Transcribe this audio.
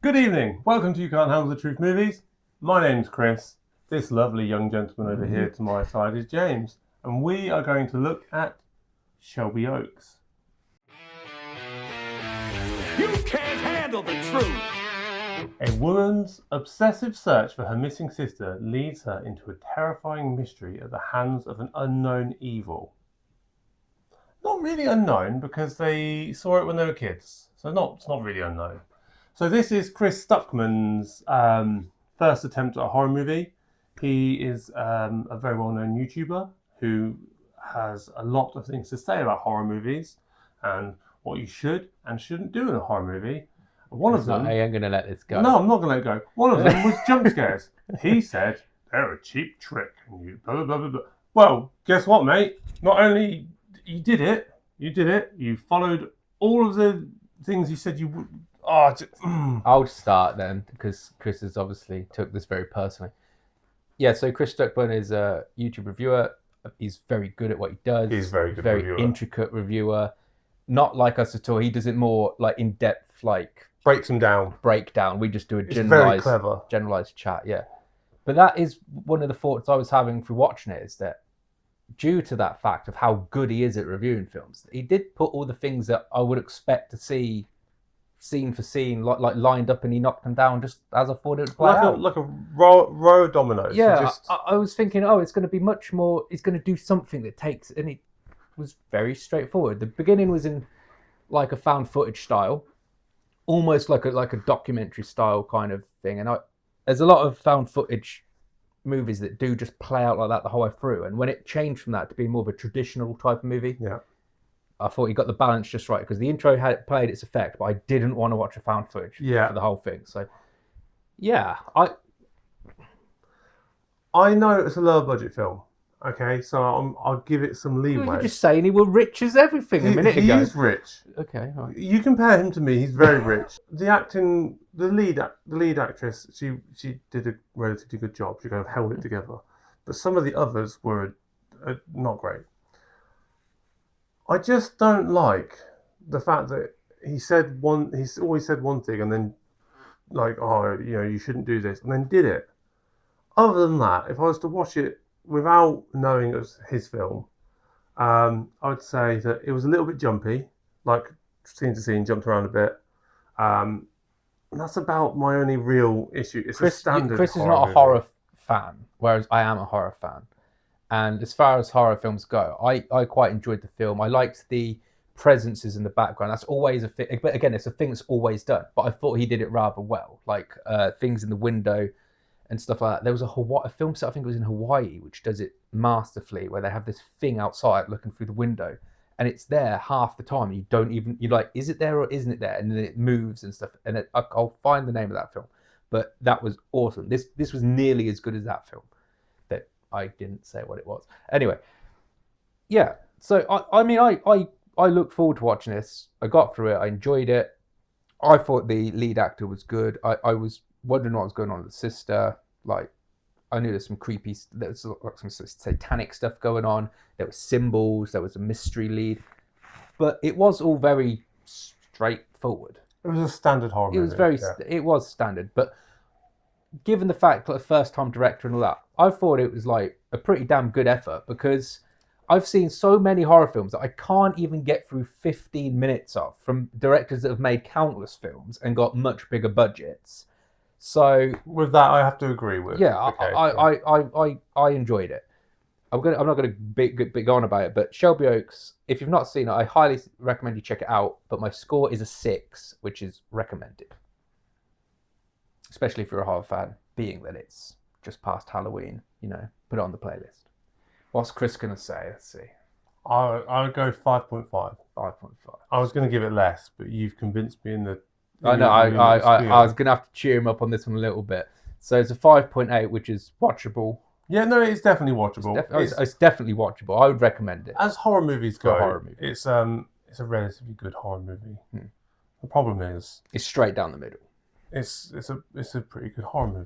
Good evening. Welcome to You Can't Handle the Truth Movies. My name's Chris. This lovely young gentleman over here to my side is James. And we are going to look at Shelby Oaks. You can't handle the truth! A woman's obsessive search for her missing sister leads her into a terrifying mystery at the hands of an unknown evil. Not really unknown because they saw it when they were kids. So it's not really unknown. So this is Chris Stuckman's first attempt at a horror movie. He is a very well-known YouTuber who has a lot of things to say about horror movies and what you should and shouldn't do in a horror movie. One of them... I ain't going to let this go. No, I'm not going to let it go. One of them was jump scares. He said, they're a cheap trick. And you blah, blah, blah, blah. Well, guess what, mate? Not only you did it, you followed all of the things you said you would... I'll start then, because Chris has obviously took this very personally. Yeah, so Chris Stuckburn is a YouTube reviewer. He's very good at what he does. He's very good very reviewer. Intricate reviewer. Not like us at all. He does it more like in-depth, like... breaks them down. Breakdown. We just do a generalized chat, yeah. But that is one of the thoughts I was having for watching it, is that due to that fact of how good he is at reviewing films, he did put all the things that I would expect to see scene for scene, like lined up, and he knocked them down just as I thought it would play out. Like a row of dominoes. Yeah, I was thinking, it's going to be much more, it's going to do something that takes, and it was very straightforward. The beginning was in like a found footage style, almost like a documentary style kind of thing, and there's a lot of found footage movies that do just play out like that the whole way through, and when it changed from that to be more of a traditional type of movie, yeah, I thought he got the balance just right, because the intro had played its effect, but I didn't want to watch a found footage for the whole thing. So, yeah, I know it's a lower budget film. Okay, so I'll give it some leeway. You were just saying he was rich as everything a minute ago. He is rich. Okay, right. You compare him to me; he's very rich. The acting, the lead actress, she did a relatively good job. She kind of held it together, but some of the others were not great. I just don't like the fact that he's always said one thing and then like, you shouldn't do this, and then did it. Other than that, if I was to watch it without knowing it was his film, I would say that it was a little bit jumpy, like scene to scene, jumped around a bit. And that's about my only real issue. It's a standard. Chris is not a horror fan, whereas I am a horror fan. And as far as horror films go, I quite enjoyed the film. I liked the presences in the background. That's always a thing. But again, it's a thing that's always done. But I thought he did it rather well. Like things in the window and stuff like that. There was a film set, I think it was in Hawaii, which does it masterfully, where they have this thing outside looking through the window. And it's there half the time. You're like, is it there or isn't it there? And then it moves and stuff. And I'll find the name of that film. But that was awesome. This was nearly as good as that film. I didn't say what it was. Anyway, yeah. So I look forward to watching this. I got through it. I enjoyed it. I thought the lead actor was good. I was wondering what was going on with the sister. Like, I knew there's some creepy, there's like some satanic stuff going on. There were symbols. There was a mystery lead, but it was all very straightforward. It was a standard horror movie. It was standard, but given the fact that a first-time director and all that, I thought it was like a pretty damn good effort, because I've seen so many horror films that I can't even get through 15 minutes of, from directors that have made countless films and got much bigger budgets. So with that, I have to agree with. Yeah, okay. I enjoyed it. I'm not going to go on about it, but Shelby Oaks, if you've not seen it, I highly recommend you check it out. But my score is a 6, which is recommended. Especially if you're a horror fan, being that it's just past Halloween, put it on the playlist. What's Chris going to say? Let's see. I would go 5.5. 5.5. I was going to give it less, but you've convinced me in the... I know, I was going to have to cheer him up on this one a little bit. So it's a 5.8, which is watchable. Yeah, no, it's definitely watchable. It's definitely watchable. I would recommend it. As horror movies go, it's a relatively good horror movie. The problem is... it's straight down the middle. It's a pretty good horror movie.